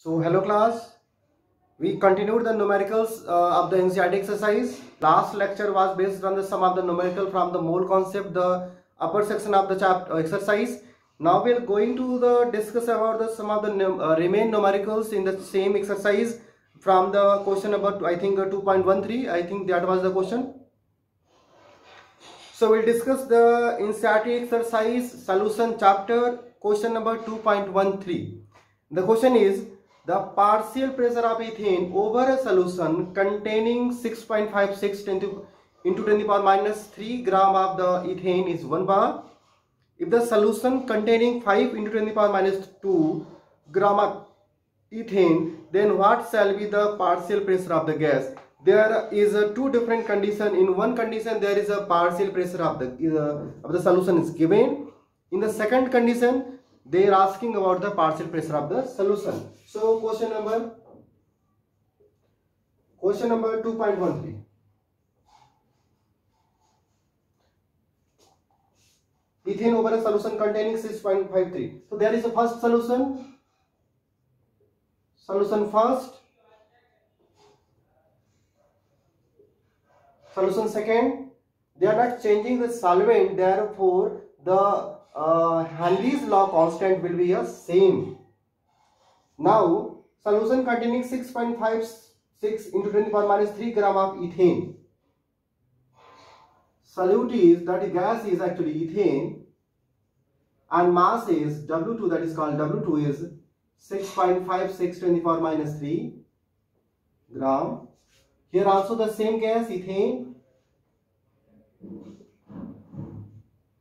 So hello class, we continued the numericals of the NCERT exercise. Last lecture was based on the sum of the numerical from the mole concept, the upper section of the chapter exercise. Now we are going to discuss about the sum of the remain numericals in the same exercise from the question number I think 2.13. I think that was the question. So we'll discuss the NCERT exercise solution chapter question number 2.13. The question is, the partial pressure of ethane over a solution containing 6.56 into 10 to the power minus 3 gram of the ethane is 1 bar. If the solution containing 5 into 10 to the power minus 2 gram of ethane, then what shall be the partial pressure of the gas? There is two different conditions. In one condition there is a partial pressure of the solution is given. In the second condition they are asking about the partial pressure of the solution. So question number 2.13. Ethane over a solution containing 6.53. So there is a first solution first, solution second. They are not changing the solvent, therefore the Henry's law constant will be a same. Now solution containing 6.56 into 10 to the power minus 3 gram of ethane. Solute is, that is gas is actually ethane, and mass is W2, that is called W2 is 6.56 to the power minus 3 gram. Here also the same gas ethane,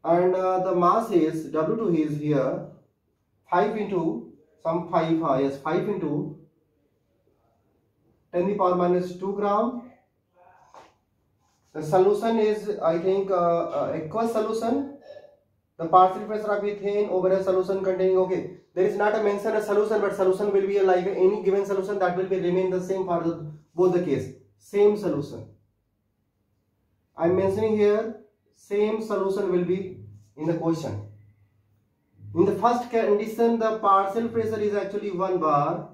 and the mass is W2 is here 5 into some 5 into 10 to the power minus 2 gram. The solution is I think aqueous solution. The partial pressure of ethane over a solution containing, okay, there is not a mention a solution, but solution will be like any given solution that will be remain the same for both the case. Same solution. I am mentioning here same solution will be in the question. In the first condition the partial pressure is actually 1 bar,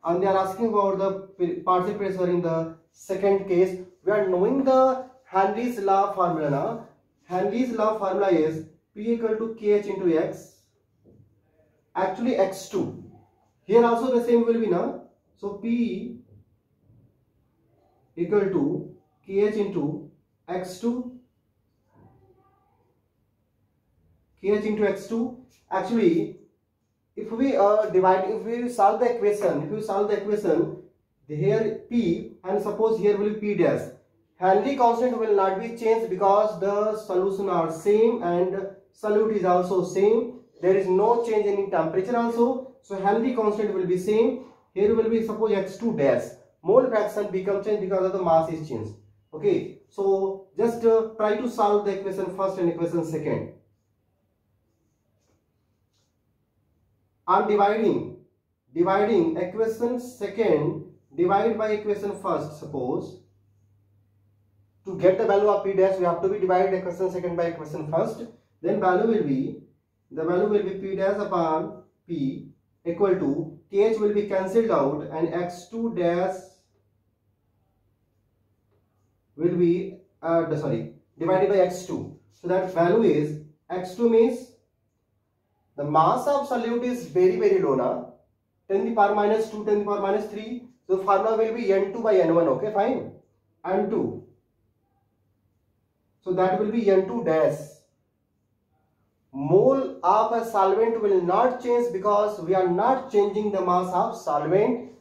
and they are asking about the partial pressure in the second case. We are knowing the Henry's law formula now. Henry's law formula is P equal to KH into X, actually X2. Here also the same will be now. So P equal to KH into X2. KH into X2. Actually, if we if we solve the equation, here P, and suppose here will be P dash. Henry constant will not be changed because the solution are same and solute is also same. There is no change in temperature also. So Henry constant will be same. Here will be suppose X2 dash. Mole fraction become changed because of the mass is changed. Okay. So just try to solve the equation first and equation second. I am dividing equation second divided by equation first. Suppose to get the value of P dash we have to be divided equation second by equation first. Then value will be P dash upon P equal to KH will be cancelled out, and X2 dash will be divided by X2. So that value is X2 means the mass of solute is very low now, 10 to the power minus 2, 10 to the power minus 3. So formula will be N2 by N1. Okay, fine. N2. So that will be N2 dash. Mole of a solvent will not change because we are not changing the mass of solvent.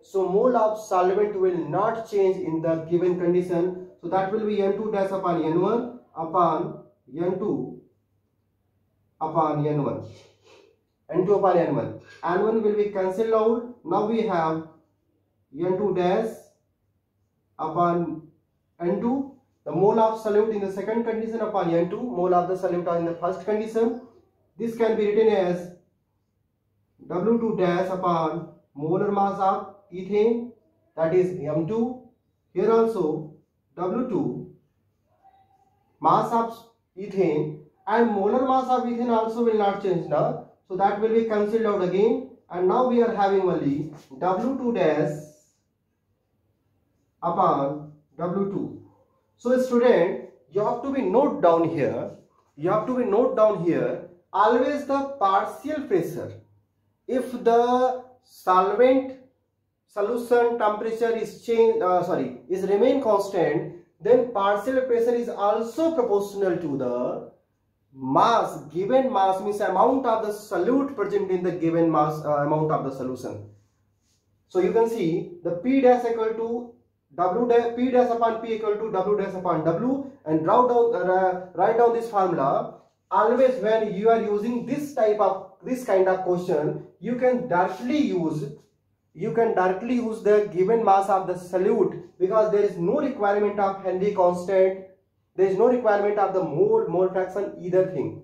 So mole of solvent will not change in the given condition. So that will be N2 dash upon N1 upon N2 upon N1. N2 upon N1. N1 will be cancelled out. Now we have N2 dash upon N2. The mole of solute in the second condition upon N2. Mole of the solute in the first condition. This can be written as W2 dash upon molar mass of ethane, that is M2. Here also W2 mass of ethane, and molar mass of ethane also will not change now. So that will be cancelled out again, and now we are having only W2 dash upon W2. So student, you have to be note down here. Always the partial pressure. If the solvent solution temperature is remain constant, then partial pressure is also proportional to the mass. Given mass means amount of the solute present in the given mass amount of the solution. So you can see the P dash equal to W dash, P dash upon P equal to W dash upon W, and write down this formula. Always when you are using this kind of question, you can directly use the given mass of the solute, because there is no requirement of Henry constant, there is no requirement of the mole fraction, either thing.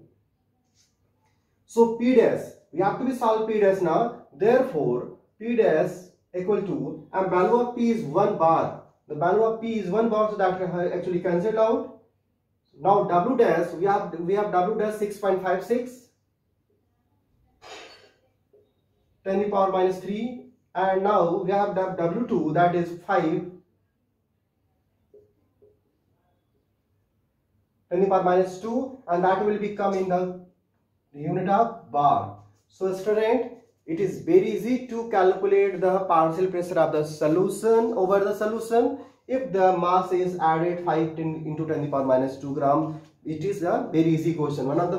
So P dash, we have to be solve P dash now. Therefore P dash equal to, and value of P is 1 bar. The value of P is 1 bar, so that actually cancelled out. Now W dash, we have W dash 6.56 10 to the power minus 3, and now we have W2, that is 5 10 to the power minus 2, and that will become in the unit of bar. So student, it is very easy to calculate the partial pressure of the solution over the solution if the mass is added 5 into 10 to the power minus 2 gram. It is a very easy question, one of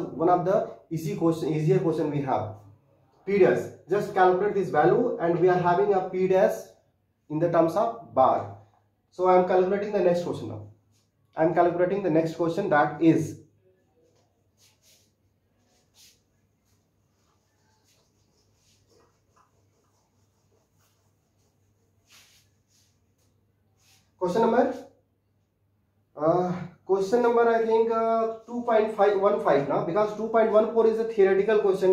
the easier question we have. P dash, just calculate this value, and we are having a P dash in the terms of bar. So I am calculating the next question now. I am calculating the next question, that is question number I think 2.515 now, because 2.14 is a theoretical question.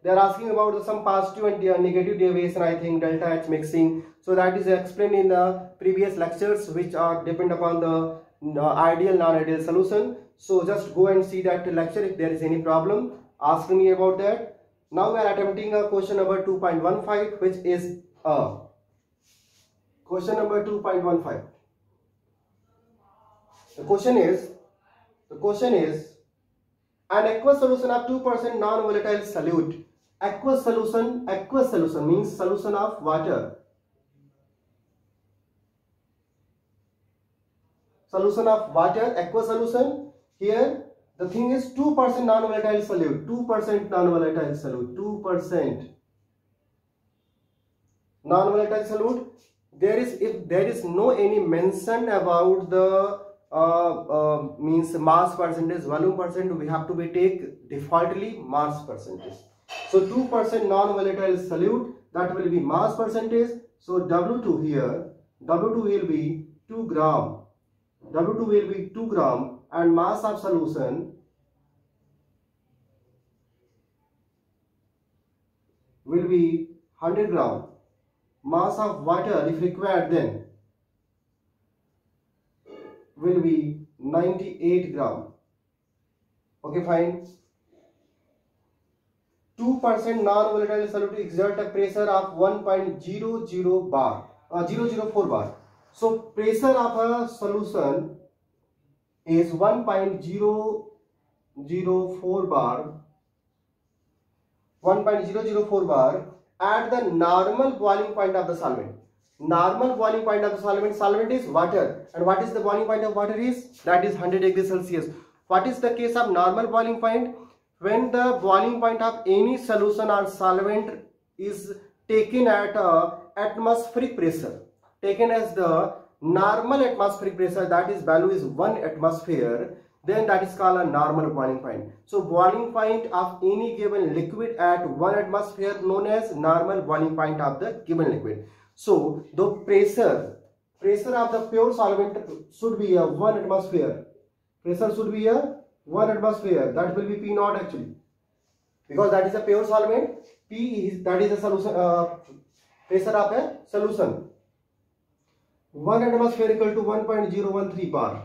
They are asking about some positive and negative deviation, I think delta H mixing. So that is explained in the previous lectures, which are depend upon the ideal non-ideal solution. So just go and see that lecture. If there is any problem, ask me about that. Now we are attempting a question number 2.15, which is question number 2.15. The question is an aqueous solution of 2% non-volatile solute. Aqueous solution means solution of water. Solution of water, aqueous solution. Here the thing is 2% non-volatile solute. 2% non-volatile solute. 2% non-volatile solute. If there is no any mention about the means mass percentage, volume percent, we have to be take defaultly mass percentage. So 2% non-volatile solute, that will be mass percentage. So W2 here, W2 will be 2 gram. W2 will be 2 gram, and mass of solution will be 100 gram. Mass of water, if required, then will be 98 gram. Okay, fine. 2% non-volatile solute exert a pressure of 1.00 bar, 004 bar. So pressure of a solution is 1.004 bar. 1.004 bar at the normal boiling point of the solvent. Normal boiling point of the solvent is water, and what is the boiling point of water is? That is 100 degrees Celsius. What is the case of normal boiling point? When the boiling point of any solution or solvent is taken at atmospheric pressure, taken as the normal atmospheric pressure, that is value is 1 atmosphere, then that is called a normal boiling point. So boiling point of any given liquid at 1 atmosphere known as normal boiling point of the given liquid. So the pressure of the pure solvent should be a 1 atmosphere. Pressure should be a 1 atmosphere. That will be P naught actually, because that is a pure solvent. P is, that is a solution pressure of a solution. 1 atmosphere equal to 1.013 bar.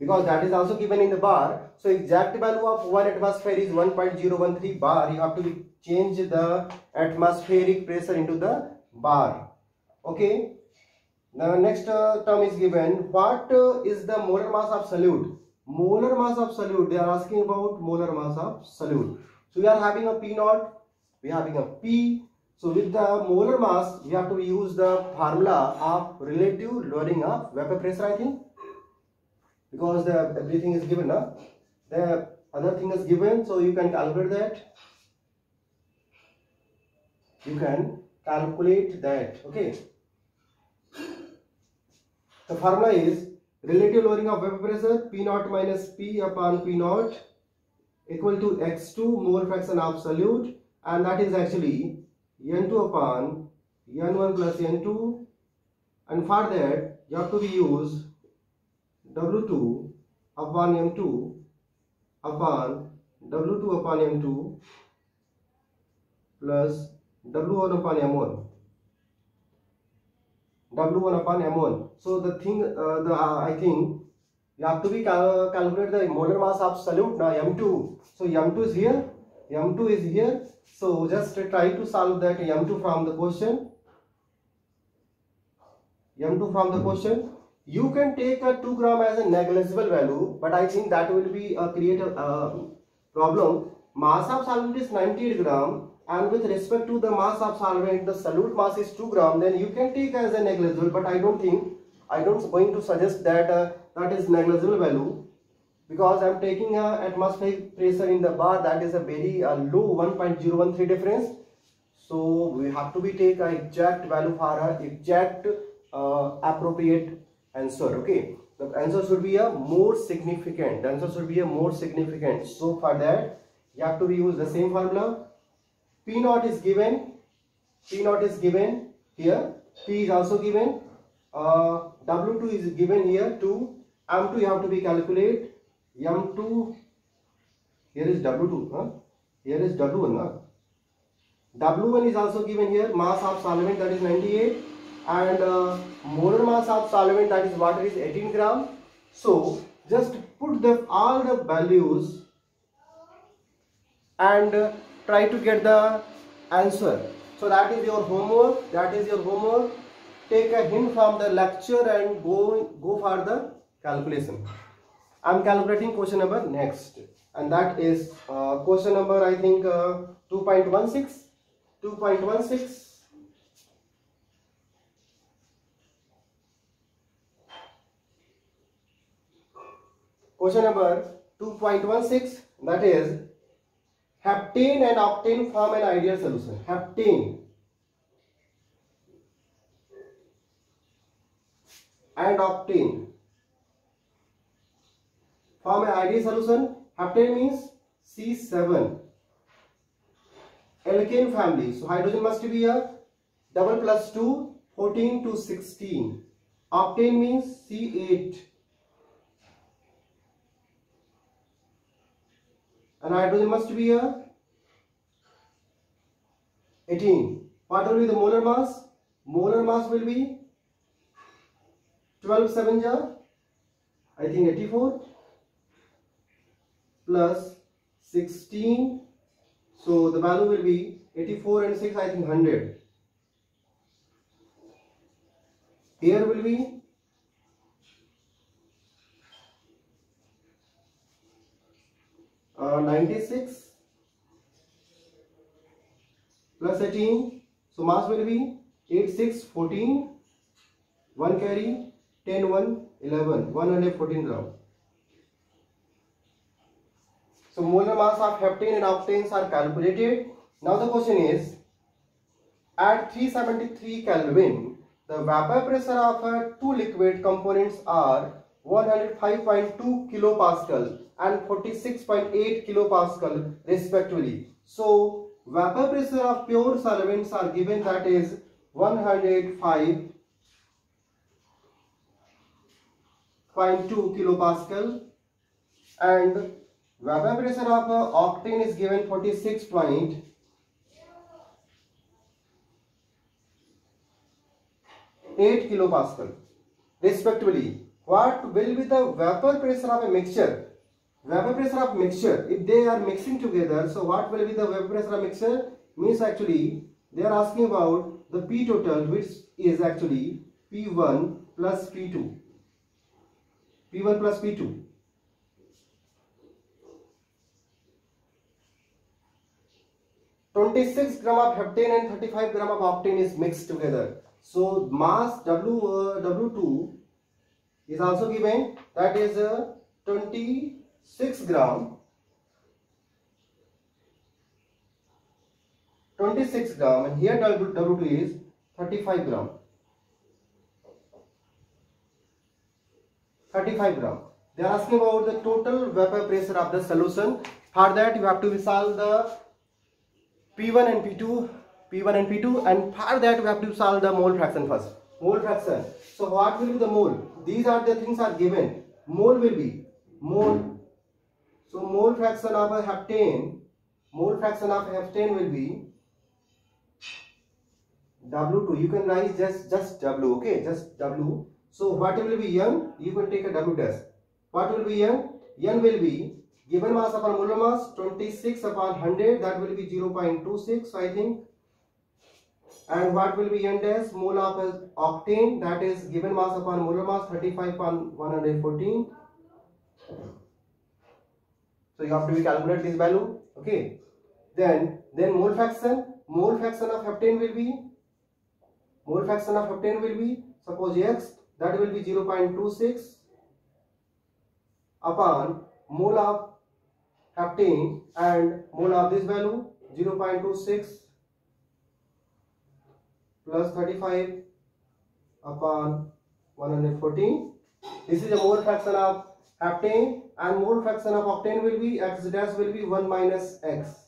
because that is also given in the bar. So exact value of 1 atmosphere is 1.013 bar. You have to change the atmospheric pressure into the bar. Okay. The next term is given. What is the molar mass of solute? Molar mass of solute. They are asking about molar mass of solute. So we are having a P naught. We are having a P. So with the molar mass, we have to use the formula of relative lowering of vapor pressure, I think. Because everything is given, the other thing is given, so you can calculate that. You can calculate that. Okay. The formula is relative lowering of vapor pressure P naught minus P upon P naught equal to X2 mole fraction of solute, and that is actually N2 upon N1 plus N2, and for that you have to use W2 upon M2 upon W2 upon M2 plus W1 upon M1. W1 upon M1. So the thing, I think you have to be calculate the molar mass of solute now, M2. So M2 is here, M2 is here. So just try to solve that M2 from the question. M2 from the question. You can take a 2 gram as a negligible value, but I think that will be create a problem. Mass of solvent is 98 gram, and with respect to the mass of solvent, the solute mass is 2 gram. Then you can take as a negligible, but I don't going to suggest that that is negligible value, because I am taking a atmospheric pressure in the bar that is a very low 1.013 difference. So we have to be take a exact value for a exact appropriate answer. Okay, the answer should be a more significant. The answer should be a more significant. So for that you have to use the same formula. P naught is given. P naught is given here. P is also given. W2 is given here 2. M2 you have to be calculate. M2 here is W2. Here is W1. W1 is also given here. Mass of solvent, that is 98. And molar mass of solvent, that is water, is 18 gram. So just put all the values and try to get the answer. So that is your homework. That is your homework. Take a hint from the lecture and go for the calculation. I am calculating question number next, and that is question number, I think 2.16. 2.16. Question number 2.16, that is heptane and octane form an ideal solution. Heptane and octane form an ideal solution. Heptane means C7. Alkane family. So hydrogen must be a double plus 2, 14 to 16. Octane means C8. And hydrogen must be a 18. What will be the molar mass? Molar mass will be 12 7 ja, I think 84 plus 16. So the value will be 84 and 6, I think 100. Here will be 96 plus 18. So mass will be 8 6 14, 1 carry, 10 1 11, 114 gram. So molar mass of heptane and octanes are calculated. Now the question is, at 373 Kelvin, the vapor pressure of two liquid components are 105.2 kilopascal and 46.8 kilopascal respectively. So vapor pressure of pure solvents are given, that is 105.2 kilopascal, and vapor pressure of octane is given 46.8 kilopascal respectively. what will be the vapor pressure of a mixture? Vapor pressure of mixture, if they are mixing together, so what will be the vapor pressure of mixture? Means actually they are asking about the P total, which is actually P1 plus P2. P1 plus P2. (26 gram of heptane and 35 gram of octane is mixed together. So mass W2 is also given, that is 26 gram, 26 gram, and here W2 is 35 gram. 35 gram. They are asking about the total vapor pressure of the solution. For that you have to solve the P1 and P2, and for that we have to solve the mole fraction first. Mole fraction. So what will be the mole? These are the things are given. Mole will be mole. So mole fraction of a heptane, will be W2. You can write just W, okay? Just W. So what will be N? You can take a W dash. What will be N? N will be given mass upon molar mass 26 upon 100, that will be 0.26, I think. And what will be N dash? Mole of octane, that is given mass upon molar mass 35 upon 114. So you have to calculate this value, okay? Then mole fraction of heptane will be, suppose X, that will be 0.26 upon mole of heptane, and mole of this value 0.26 plus 35 upon 114. This is a mole fraction of heptane, and mole fraction of octane will be X dash will be 1 minus X.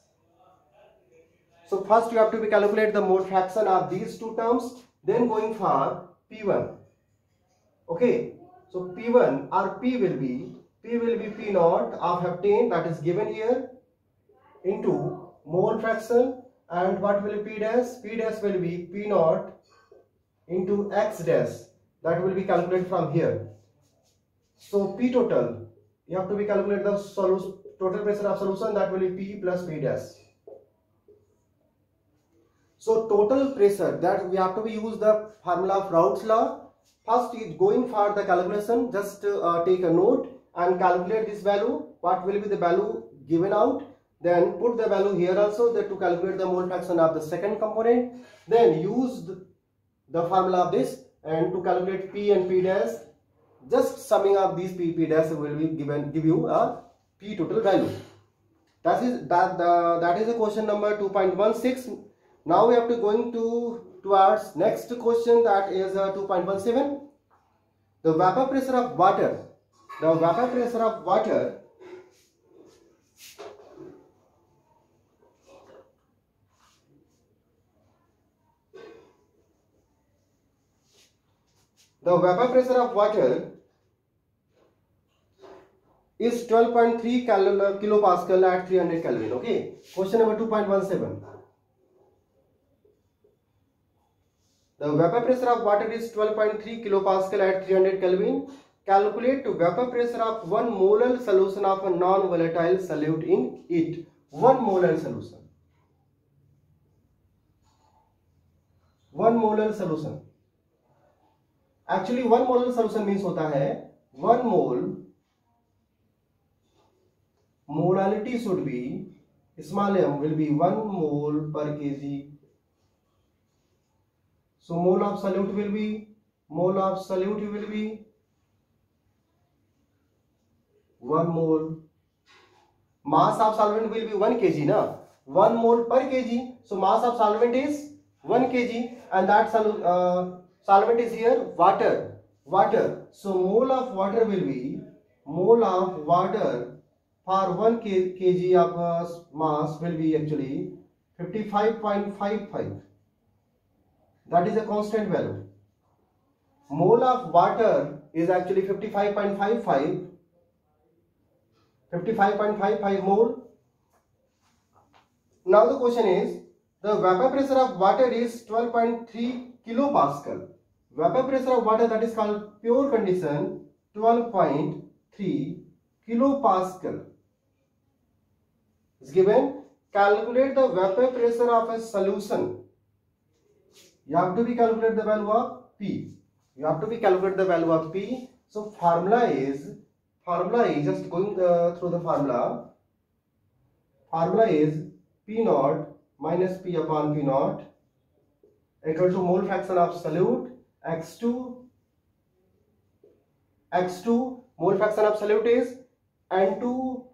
So first you have to calculate the mole fraction of these two terms, then going for P1. Okay, so P1 or P will be P naught of heptane, that is given here, into mole fraction, and what will be P dash? P dash will be P naught into X dash, that will be calculated from here. So P total, you have to calculate the solution, total pressure of solution, that will be P plus P dash. So total pressure, that we have to use the formula of Raoult's law. First is going for the calculation, just take a note and calculate this value. What will be the value given out? Then put the value here also, that to calculate the mole fraction of the second component. Then use the formula of this, and to calculate P and P dash, just summing up these P dash will be give you a P total value. That is the question number 2.16. Now we have to going towards next question, that is 2.17. The vapor pressure of water. The vapor pressure of water is 12.3 kilopascal at 300 Kelvin. Okay, question number 2.17. The vapor pressure of water is 12.3 kilopascal at 300 Kelvin. Calculate the vapor pressure of 1 molar solution of a non-volatile solute in it. 1 molar solution. 1 molar solution. Actually 1 molar solution means होता है 1 mole. Molality should be, small m will be 1 mole per kg. So mole of solute will be 1 mole. Mass of solvent will be 1 kg, na? 1 mole per kg. So mass of solvent is 1 kg, and that solvent is here water. So mole of water will be for 1 kg of mass will be actually 55.55. That is a constant value. Mole of water is actually 55.55 mole. Now the question is, the vapor pressure of water is 12.3 kilopascal. Vapor pressure of water, that is called pure condition, 12.3 kilopascal is given. Calculate the vapor pressure of a solution. You have to be calculate the value of P. You have to be calculate the value of P. So formula is just going through the formula. Formula is P naught minus P upon P naught equal to mole fraction of solute X2. Mole fraction of solute is N2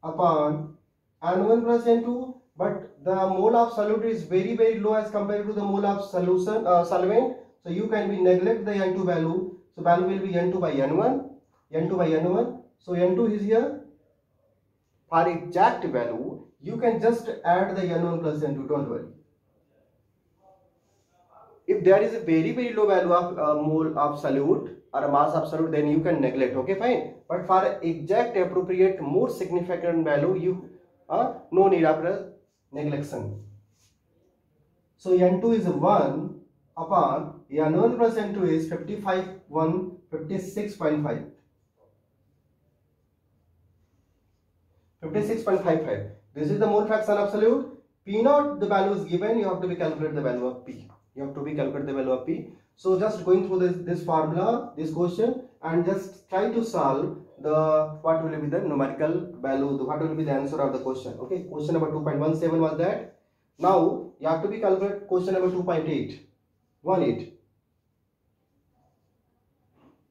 upon N1 plus N2, but the mole of solute is very low as compared to the mole of solution solvent. So you can be neglect the N2 value. So value will be N2 by N1. So N2 is here. For exact value, you can just add the N1 plus N2. Don't worry. If there is a very low value of mole of solute or a mass of solute, then you can neglect. Okay, fine. But for exact appropriate more significant value, you no need after neglection. So N2 is 1 upon N1 plus N2 is 56.5. 56.55. This is the mole fraction of solute. P naught, the value is given. You have to be calculate the value of P. So just going through this formula, this question, and just try to solve what will be the numerical value, what will be the answer of the question. Okay, question number 2.17 was that. Now you have to be calculate question number 2.18.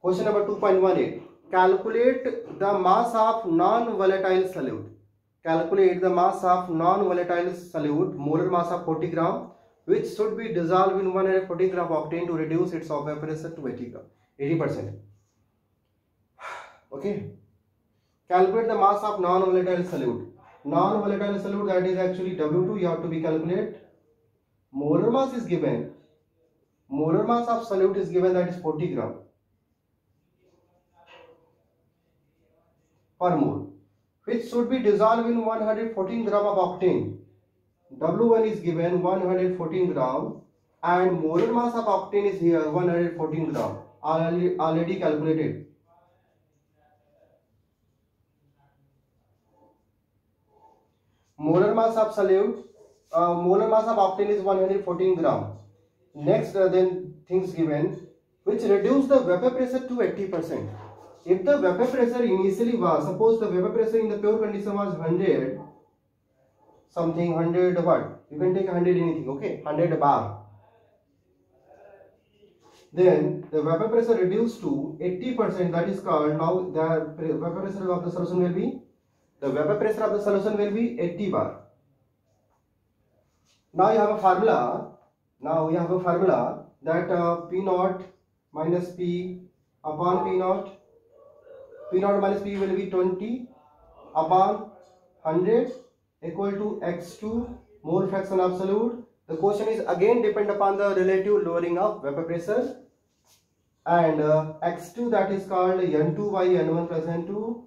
Question number 2.18. Calculate the mass of non-volatile solute. Calculate the mass of non-volatile solute, molar mass of 40 gram, which should be dissolved in 140 gram of octane to reduce its vapor pressure to 80%. Okay. Calculate the mass of non-volatile solute. Non-volatile solute, that is actually W2. You have to be calculate. Molar mass is given. Molar mass of solute is given, that is 40 gram per mole, which should be dissolved in 114 gram of octane. W1 is given 114 gram and molar mass of octane is here 114 gram. Already calculated. Molar mass of solute, molar mass of octane is 114 gram. Next, then things given, which reduce the vapor pressure to 80%. If the vapor pressure initially was, suppose the vapor pressure in the pure condition was 100 something, 100 what? You can take 100 anything, okay? 100 bar. Then the vapor pressure reduced to 80%, that is called, now the vapor pressure of the solution will be, 80 bar. Now you have a formula, that P naught minus P upon P naught minus P will be 20 upon 100 equal to X2 mole fraction of solute. The question is again depend upon the relative lowering of vapor pressure, and X2, that is called N2 by N1 plus N2.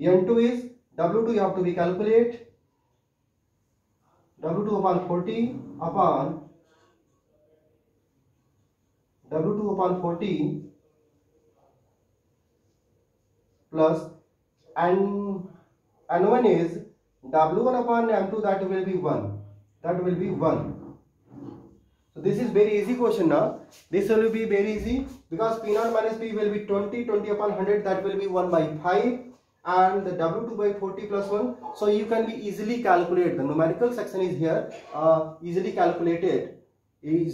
N2 is W2, you have to be calculate. W2 upon 40 upon W2 upon 40 plus and N1 is W1 upon M2, that will be 1. So this is very easy question now. This will be very easy because P naught minus P will be 20 upon 100, that will be 1 by 5, and the W2 by 40 plus 1. So you can be easily calculate. The numerical section is here, easily calculated. You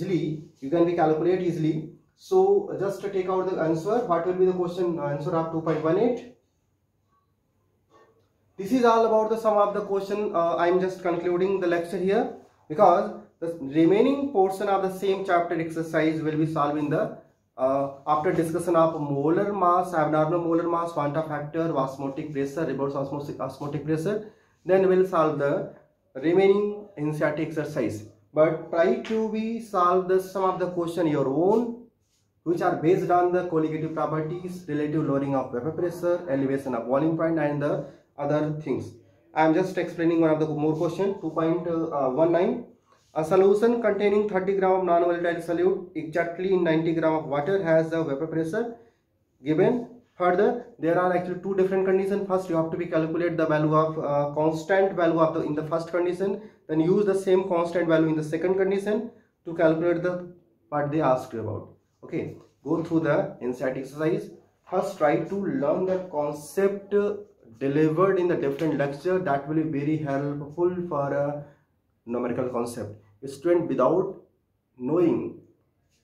can be calculate easily. So just to take out the answer, what will be the question answer of 2.18? This is all about the sum of the question. I am just concluding the lecture here because the remaining portion of the same chapter exercise will be solved in the after discussion of molar mass, abnormal molar mass, quanta factor, osmotic pressure, reverse osmotic pressure. Then we will solve the remaining NCERT exercise. But try to be solve the sum of the question your own, which are based on the colligative properties, relative lowering of vapor pressure, elevation of boiling point, and the other things. I am just explaining one of the more question, 2.19. A solution containing 30 gram of non-volatile solute exactly in 90 gram of water has the vapor pressure given. Further, there are actually two different conditions. First, you have to be calculate the value of constant value of the in the first condition, then use the same constant value in the second condition to calculate the what they asked you about. Okay, go through the insight exercise. First, try to learn the concept delivered in the different lecture. That will be very helpful for a numerical concept. Student, knowing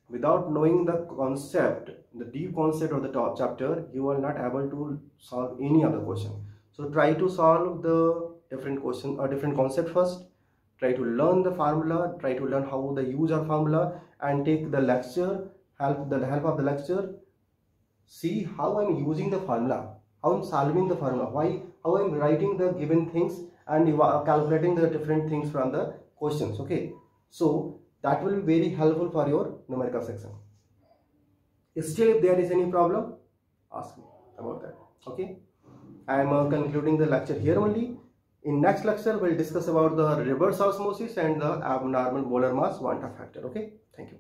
without knowing the concept, the deep concept of the top chapter, you are not able to solve any other question. So try to solve the different question or different concept first. Try to learn the formula, try to learn how the use of formula, and take the lecture, help of the lecture. See how I'm using the formula, how I'm solving the formula, how I'm writing the given things and calculating the different things from the questions. Okay, so that will be very helpful for your numerical section. Still, if there is any problem, ask me about that. Okay, I am concluding the lecture here only. In next lecture, we'll discuss about the reverse osmosis and the abnormal molar mass quanta factor. Okay, thank you.